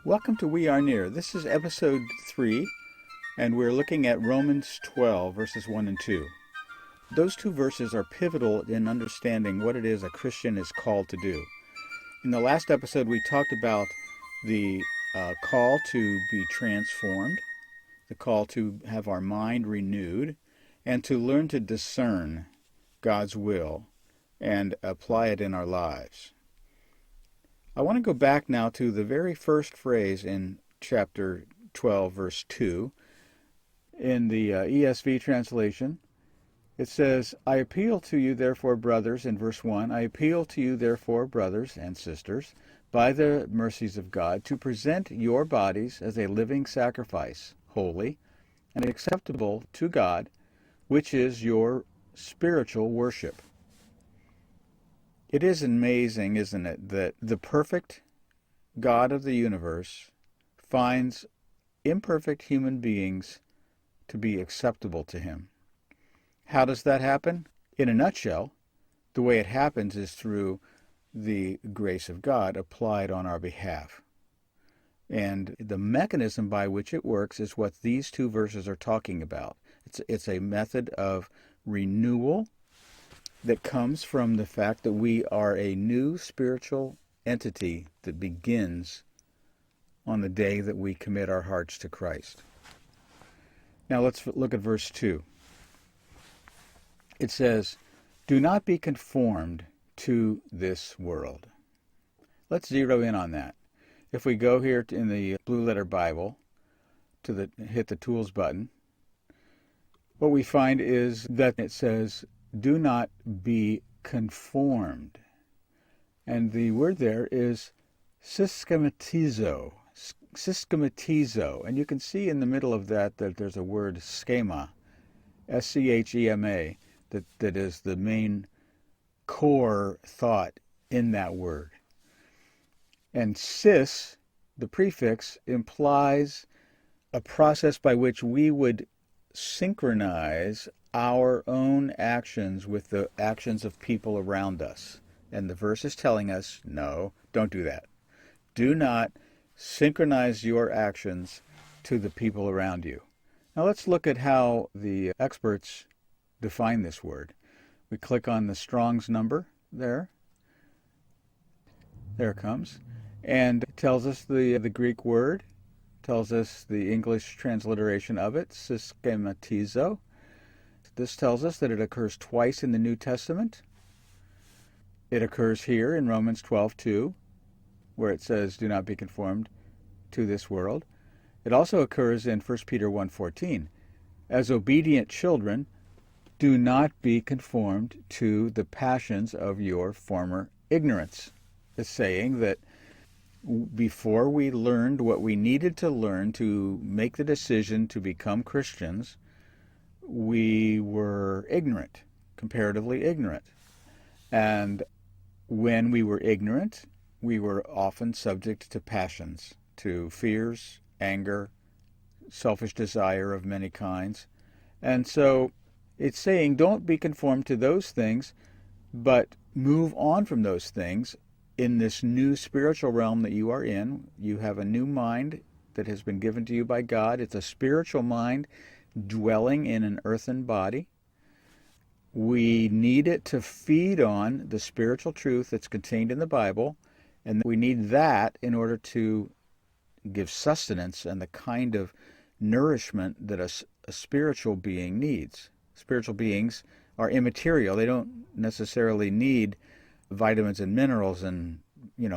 Welcome to We Are Near. This is episode 3, and we're looking at Romans 12, verses 1 and 2. Those two verses are pivotal in understanding what it is a Christian is called to do. In the last episode, we talked about the call to be transformed, the call to have our mind renewed, and to learn to discern God's will and apply it in our lives. I want to go back now to the very first phrase in chapter 12, verse 2. In the ESV translation, it says, I appeal to you, therefore, brothers, in verse 1, I appeal to you, therefore, brothers and sisters, by the mercies of God, to present your bodies as a living sacrifice, holy and acceptable to God, which is your spiritual worship. It is amazing, isn't it, that the perfect God of the universe finds imperfect human beings to be acceptable to him. How does that happen? In a nutshell, the way it happens is through the grace of God applied on our behalf. And the mechanism by which it works is what these two verses are talking about. It's a method of renewal that comes from the fact that we are a new spiritual entity that begins on the day that we commit our hearts to Christ. Now let's look at verse 2. It says, do not be conformed to this world. Let's zero in on that. If we go here in the Blue Letter Bible, hit the Tools button, what we find is that it says, do not be conformed. And the word there is systematizo. Systematizo. And you can see in the middle of that there's a word schema, S-C-H-E-M-A, that is the main core thought in that word. And sys, the prefix, implies a process by which we would synchronize our own actions with the actions of people around us. And the verse is telling us, no, don't do that. Do not synchronize your actions to the people around you. Now let's look at how the experts define this word. We click on the Strong's number there. There it comes. And it tells us the Greek word, tells us the English transliteration of it, systematizo. This tells us that it occurs twice in the New Testament. It occurs here in Romans 12:2, where it says, do not be conformed to this world. It also occurs in 1 Peter 1:14. As obedient children, do not be conformed to the passions of your former ignorance. It's saying that before we learned what we needed to learn to make the decision to become Christians, we were ignorant, comparatively ignorant. And when we were ignorant, we were often subject to passions, to fears, anger, selfish desire of many kinds. And so it's saying don't be conformed to those things, but move on from those things in this new spiritual realm that you are in. You have a new mind that has been given to you by God. It's a spiritual mind dwelling in an earthen body. We need it to feed on the spiritual truth that's contained in the Bible, and we need that in order to give sustenance and the kind of nourishment that a spiritual being needs. Spiritual beings are immaterial. They don't necessarily need vitamins and minerals and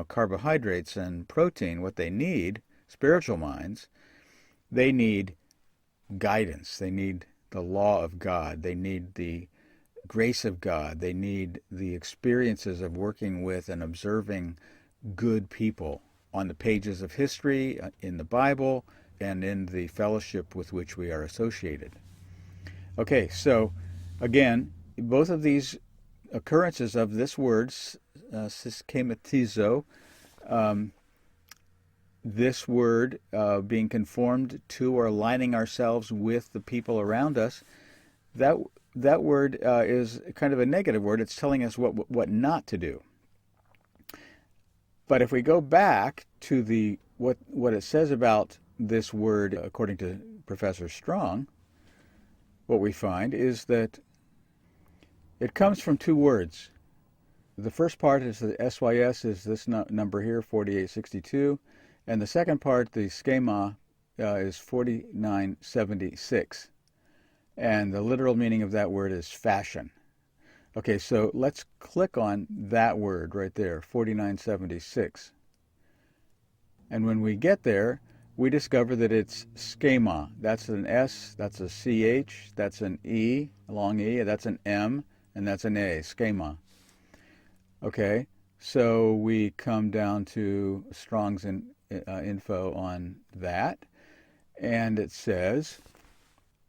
carbohydrates and protein. What they need, spiritual minds, they need guidance. They need the law of God. They need the grace of God. They need the experiences of working with and observing good people on the pages of history, in the Bible, and in the fellowship with which we are associated. Okay, so again, both of these occurrences of this word, systematizo, this word being conformed to or aligning ourselves with the people around us, that word is kind of a negative word. It's telling us what not to do. But if we go back to the what it says about this word, according to Professor Strong, what we find is that it comes from two words. The first part is the SYS, is this number here, 4862, and the second part, the schema, is 4976. And the literal meaning of that word is fashion. Okay, so let's click on that word right there, 4976. And when we get there, we discover that it's schema. That's an S, that's a CH, that's an E, a long E, that's an M, and that's an A, schema. Okay, so we come down to Strong's info on that, and it says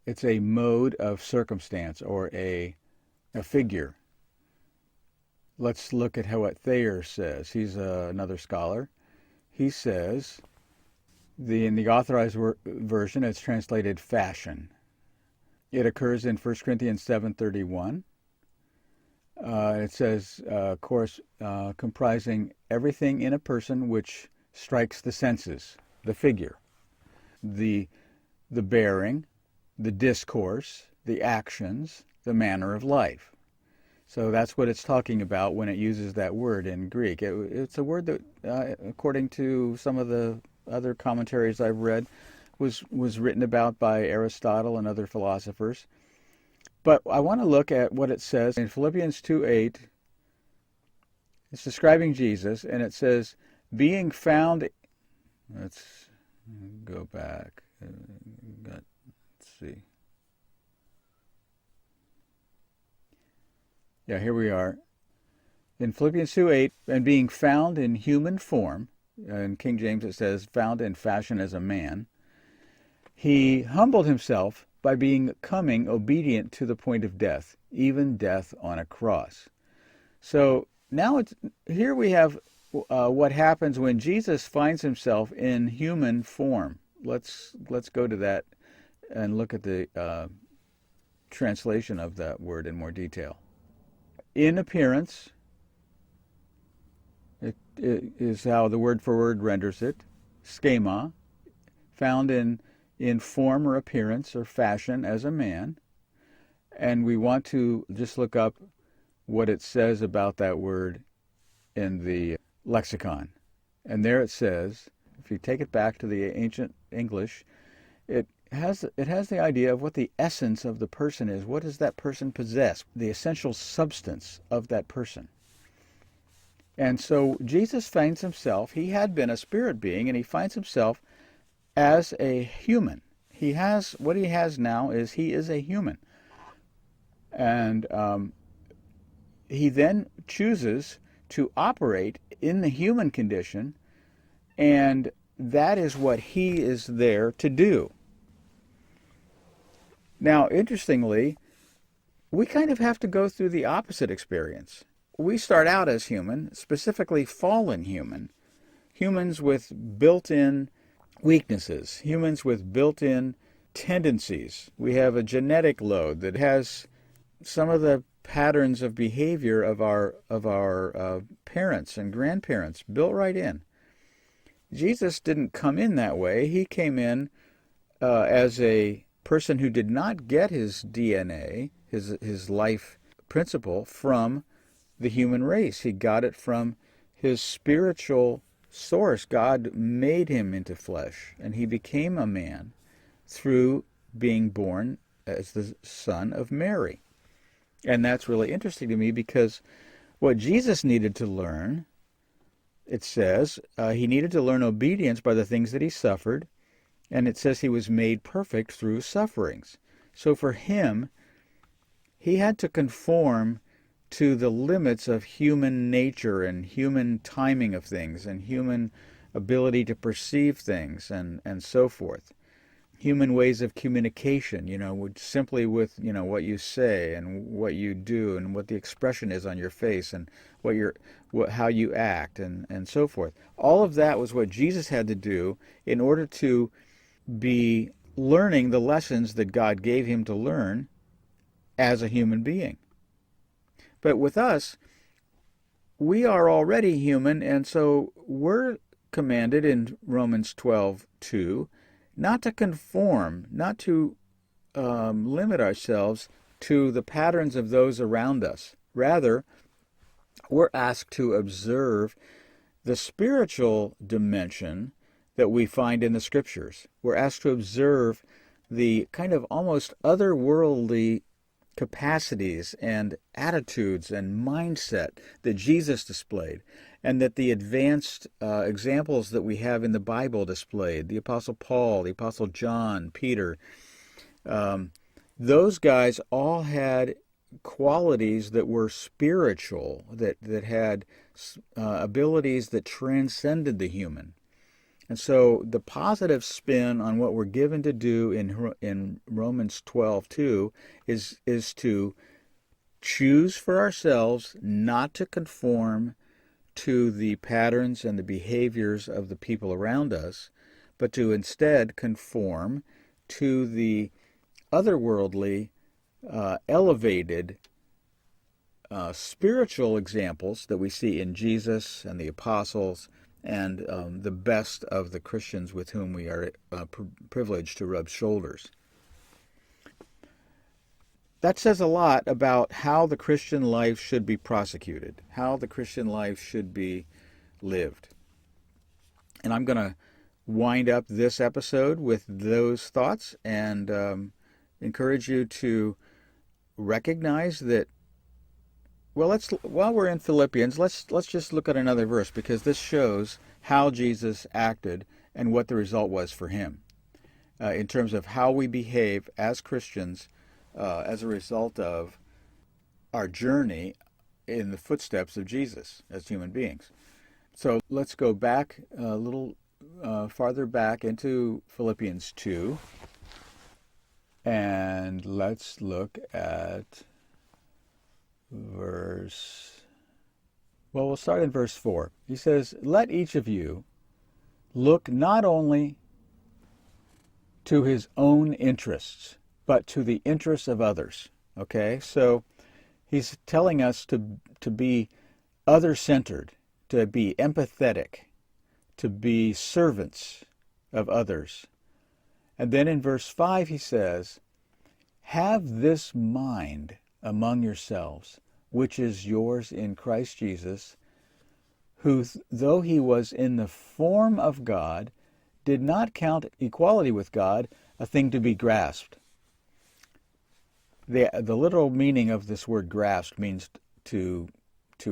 it's a mode of circumstance, or a figure. Let's look at what Thayer says. He's another scholar. He says, in the authorized version, it's translated fashion. It occurs in 1 Corinthians 7:31. It says, comprising everything in a person which strikes the senses, the figure, the bearing, the discourse, the actions, the manner of life. So that's what it's talking about when it uses that word in Greek. It's a word that, according to some of the other commentaries I've read, was written about by Aristotle and other philosophers. But I want to look at what it says in Philippians 2:8. It's describing Jesus, and it says, being found... Let's go back. Let's see. Yeah, here we are. In Philippians 2:8, and being found in human form, in King James it says, found in fashion as a man, he humbled himself by becoming obedient to the point of death, even death on a cross. So now here we have what happens when Jesus finds himself in human form. Let's go to that and look at the translation of that word in more detail. In appearance, it is how the word for word renders it, schema, found in form or appearance or fashion as a man. And we want to just look up what it says about that word in the lexicon. And there it says, if you take it back to the ancient English, it has the idea of what the essence of the person is. What does that person possess? The essential substance of that person. And so Jesus finds himself, he had been a spirit being, and he finds himself as a human. What he has now is he is a human. And he then chooses to operate in the human condition, and that is what he is there to do. Now, interestingly, we kind of have to go through the opposite experience. We start out as human, specifically fallen human, humans with built-in weaknesses, humans with built-in tendencies. We have a genetic load that has some of the patterns of behavior of our parents and grandparents built right in. Jesus didn't come in that way. He came in as a person who did not get his DNA, his life principle, from the human race. He got it from his spiritual source. God made him into flesh, and he became a man through being born as the son of Mary. And that's really interesting to me, because what Jesus needed to learn, it says, he needed to learn obedience by the things that he suffered, and it says he was made perfect through sufferings. So for him, he had to conform to the limits of human nature and human timing of things and human ability to perceive things and so forth. Human ways of communication, simply with, what you say and what you do and what the expression is on your face and how you act and so forth. All of that was what Jesus had to do in order to be learning the lessons that God gave him to learn as a human being. But with us, we are already human, and so we're commanded in Romans 12:2 not to conform, not to limit ourselves to the patterns of those around us. Rather, we're asked to observe the spiritual dimension that we find in the Scriptures. We're asked to observe the kind of almost otherworldly capacities and attitudes and mindset that Jesus displayed, and that the advanced examples that we have in the Bible displayed, the Apostle Paul, the Apostle John, Peter, those guys all had qualities that were spiritual, that had abilities that transcended the human. And so the positive spin on what we're given to do in Romans 12:2 is to choose for ourselves not to conform to the patterns and the behaviors of the people around us, but to instead conform to the otherworldly, elevated spiritual examples that we see in Jesus and the apostles and the best of the Christians with whom we are privileged to rub shoulders. That says a lot about how the Christian life should be prosecuted, how the Christian life should be lived. And I'm going to wind up this episode with those thoughts and encourage you to recognize that. Well, while we're in Philippians, let's just look at another verse, because this shows how Jesus acted and what the result was for him in terms of how we behave as Christians as a result of our journey in the footsteps of Jesus as human beings. So let's go back a little farther back into Philippians 2, and let's look at we'll start in verse 4. He says, "Let each of you look not only to his own interests, but to the interests of others." Okay, so he's telling us to be other-centered, to be empathetic, to be servants of others. And then in verse 5 he says, "Have this mind among yourselves, which is yours in Christ Jesus, who, though he was in the form of God, did not count equality with God a thing to be grasped." The literal meaning of this word grasped means to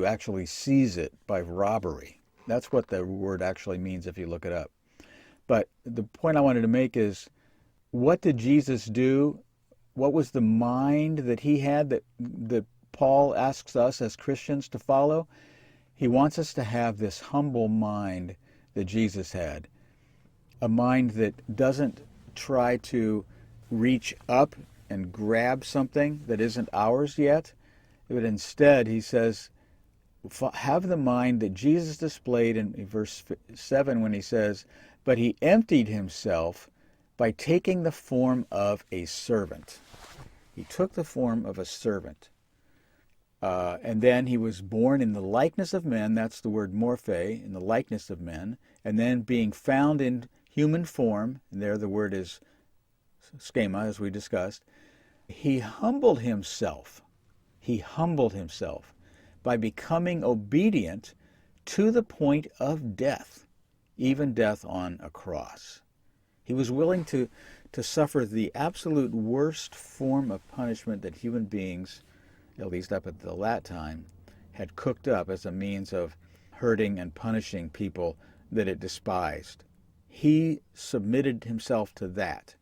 actually seize it by robbery. That's what the word actually means if you look it up. But the point I wanted to make is, what did Jesus do? What was the mind that he had that Paul asks us as Christians to follow? He wants us to have this humble mind that Jesus had, a mind that doesn't try to reach up and grab something that isn't ours yet, but instead, he says, have the mind that Jesus displayed in verse 7 when he says, "But he emptied himself by taking the form of a servant." He took the form of a servant. And then he was born in the likeness of men. That's the word morphe, in the likeness of men. And then being found in human form, and there the word is schema, as we discussed, he humbled himself. He humbled himself by becoming obedient to the point of death, even death on a cross. He was willing to suffer the absolute worst form of punishment that human beings, at least up until that time, had cooked up as a means of hurting and punishing people that it despised. He submitted himself to that.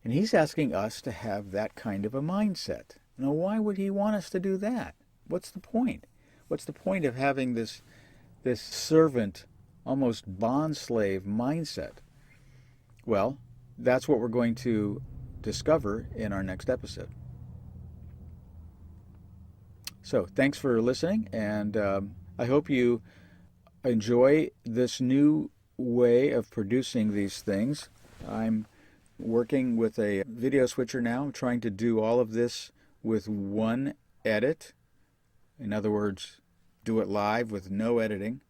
And he's asking us to have that kind of a mindset. Now, why would he want us to do that? What's the point? What's the point of having this servant, almost bond-slave mindset? Well, that's what we're going to discover in our next episode. So, thanks for listening, and I hope you enjoy this new way of producing these things. I'm working with a video switcher now. I'm trying to do all of this with one edit. In other words, do it live with no editing.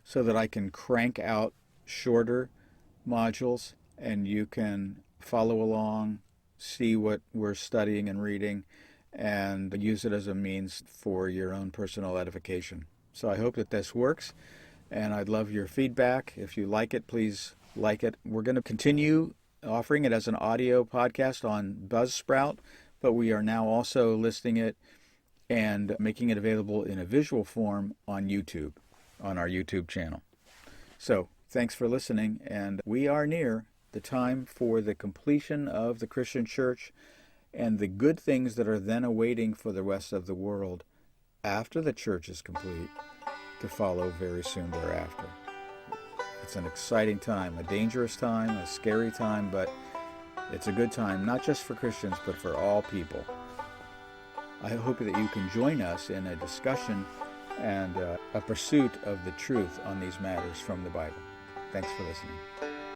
so that I can crank out shorter modules and you can follow along, see what we're studying and reading, and use it as a means for your own personal edification. So I hope that this works, and I'd love your feedback. If you like it, please like it. We're going to continue offering it as an audio podcast on Buzzsprout, but we are now also listing it and making it available in a visual form on YouTube, on our YouTube channel. So thanks for listening, and we are near the time for the completion of the Christian church and the good things that are then awaiting for the rest of the world after the church is complete to follow very soon thereafter. It's an exciting time, a dangerous time, a scary time, but it's a good time, not just for Christians, but for all people. I hope that you can join us in a discussion and a pursuit of the truth on these matters from the Bible. Thanks for listening.